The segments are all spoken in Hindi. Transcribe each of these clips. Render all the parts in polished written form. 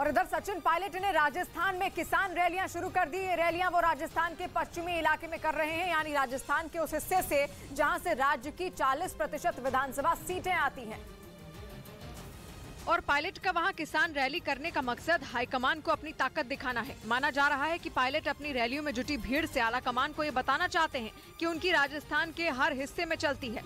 और इधर सचिन पायलट ने राजस्थान में किसान रैलियां शुरू कर दी। ये रैलियां वो राजस्थान के पश्चिमी इलाके में कर रहे हैं, यानी राजस्थान के उस हिस्से से जहां से राज्य की 40% विधानसभा सीटें आती हैं। और पायलट का वहां किसान रैली करने का मकसद हाईकमान को अपनी ताकत दिखाना है। माना जा रहा है कि पायलट अपनी रैलियों में जुटी भीड़ से आला कमान को ये बताना चाहते हैं कि उनकी राजस्थान के हर हिस्से में चलती है,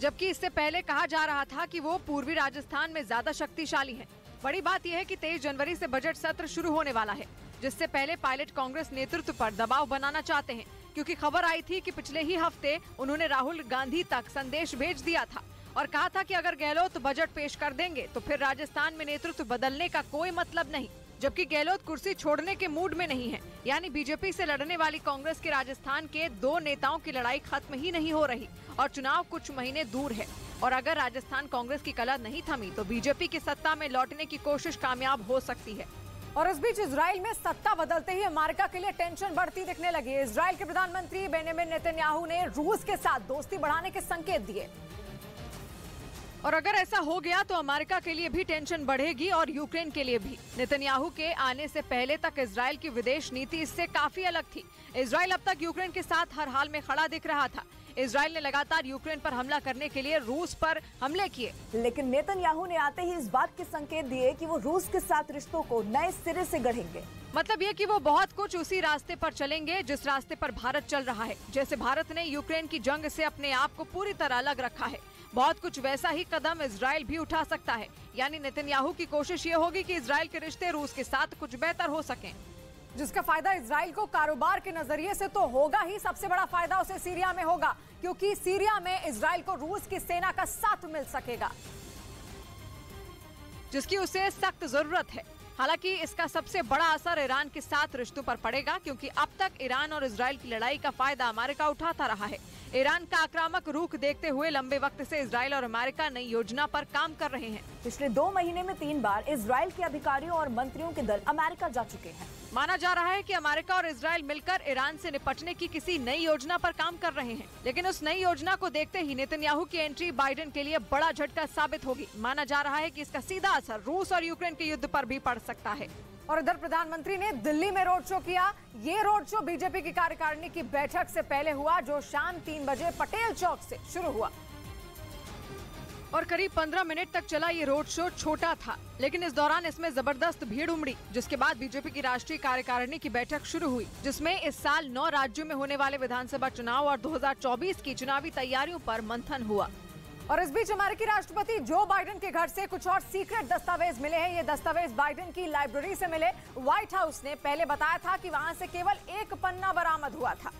जबकि इससे पहले कहा जा रहा था कि वो पूर्वी राजस्थान में ज्यादा शक्तिशाली हैं। बड़ी बात यह है कि 23 जनवरी से बजट सत्र शुरू होने वाला है, जिससे पहले पायलट कांग्रेस नेतृत्व पर दबाव बनाना चाहते हैं, क्योंकि खबर आई थी कि पिछले ही हफ्ते उन्होंने राहुल गांधी तक संदेश भेज दिया था और कहा था कि अगर गहलोत बजट पेश कर देंगे तो फिर राजस्थान में नेतृत्व बदलने का कोई मतलब नहीं। जबकि गहलोत कुर्सी छोड़ने के मूड में नहीं है, यानी बीजेपी से लड़ने वाली कांग्रेस के राजस्थान के 2 नेताओं की लड़ाई खत्म ही नहीं हो रही और चुनाव कुछ महीने दूर है। और अगर राजस्थान कांग्रेस की कला नहीं थमी तो बीजेपी की सत्ता में लौटने की कोशिश कामयाब हो सकती है। और इस बीच इजराइल में सत्ता बदलते ही अमेरिका के लिए टेंशन बढ़ती दिखने लगी। इजराइल के प्रधानमंत्री बेंजामिन नेतन्याहू ने रूस के साथ दोस्ती बढ़ाने के संकेत दिए। और अगर ऐसा हो गया तो अमेरिका के लिए भी टेंशन बढ़ेगी और यूक्रेन के लिए भी। नेतन्याहू के आने से पहले तक इजराइल की विदेश नीति इससे काफी अलग थी। इजराइल अब तक यूक्रेन के साथ हर हाल में खड़ा दिख रहा था। इजराइल ने लगातार यूक्रेन पर हमला करने के लिए रूस पर हमले किए, लेकिन नेतन्याहू ने आते ही इस बात के संकेत दिए कि वो रूस के साथ रिश्तों को नए सिरे से गढ़ेंगे। मतलब ये कि वो बहुत कुछ उसी रास्ते पर चलेंगे जिस रास्ते पर भारत चल रहा है। जैसे भारत ने यूक्रेन की जंग से अपने आप को पूरी तरह अलग रखा है, बहुत कुछ वैसा ही कदम इजराइल भी उठा सकता है। यानी नेतन्याहू की कोशिश ये होगी कि इजराइल के रिश्ते रूस के साथ कुछ बेहतर हो सकें, जिसका फायदा इजराइल को कारोबार के नजरिए से तो होगा ही, सबसे बड़ा फायदा उसे सीरिया में होगा, क्योंकि सीरिया में इजराइल को रूस की सेना का साथ मिल सकेगा, जिसकी उसे सख्त जरूरत है। हालांकि इसका सबसे बड़ा असर ईरान के साथ रिश्तों पर पड़ेगा, क्योंकि अब तक ईरान और इजराइल की लड़ाई का फायदा अमेरिका उठाता रहा है। ईरान का आक्रामक रुख देखते हुए लंबे वक्त से इजराइल और अमेरिका नई योजना पर काम कर रहे हैं। पिछले 2 महीने में 3 बार इजराइल के अधिकारियों और मंत्रियों के दल अमेरिका जा चुके हैं। माना जा रहा है कि अमेरिका और इजराइल मिलकर ईरान से निपटने की किसी नई योजना पर काम कर रहे हैं, लेकिन उस नई योजना को देखते ही नेतन्याहू की एंट्री बाइडेन के लिए बड़ा झटका साबित होगी। माना जा रहा है कि इसका सीधा असर रूस और यूक्रेन के युद्ध पर भी पड़ सकता है। और इधर प्रधानमंत्री ने दिल्ली में रोड शो किया। ये रोड शो बीजेपी की कार्यकारिणी की बैठक से पहले हुआ, जो शाम 3 बजे पटेल चौक से शुरू हुआ और करीब 15 मिनट तक चला। ये रोड शो छोटा था, लेकिन इस दौरान इसमें जबरदस्त भीड़ उमड़ी, जिसके बाद बीजेपी की राष्ट्रीय कार्यकारिणी की बैठक शुरू हुई, जिसमें इस साल 9 राज्यों में होने वाले विधानसभा चुनाव और 2024 की चुनावी तैयारियों पर मंथन हुआ। और इस बीच अमेरिकी राष्ट्रपति जो बाइडेन के घर से कुछ और सीक्रेट दस्तावेज मिले हैं। ये दस्तावेज बाइडेन की लाइब्रेरी से मिले। व्हाइट हाउस ने पहले बताया था कि वहां से केवल 1 पन्ना बरामद हुआ था,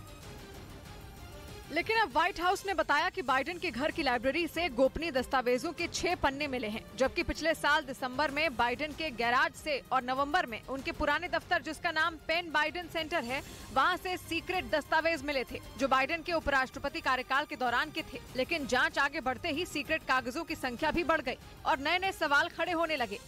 लेकिन अब व्हाइट हाउस ने बताया कि बाइडेन के घर की लाइब्रेरी से गोपनीय दस्तावेजों के 6 पन्ने मिले हैं, जबकि पिछले साल दिसंबर में बाइडेन के गैराज से और नवंबर में उनके पुराने दफ्तर, जिसका नाम पेन बाइडेन सेंटर है, वहां से सीक्रेट दस्तावेज मिले थे, जो बाइडेन के उपराष्ट्रपति कार्यकाल के दौरान के थे। लेकिन जांच आगे बढ़ते ही सीक्रेट कागजों की संख्या भी बढ़ गई और नए नए सवाल खड़े होने लगे।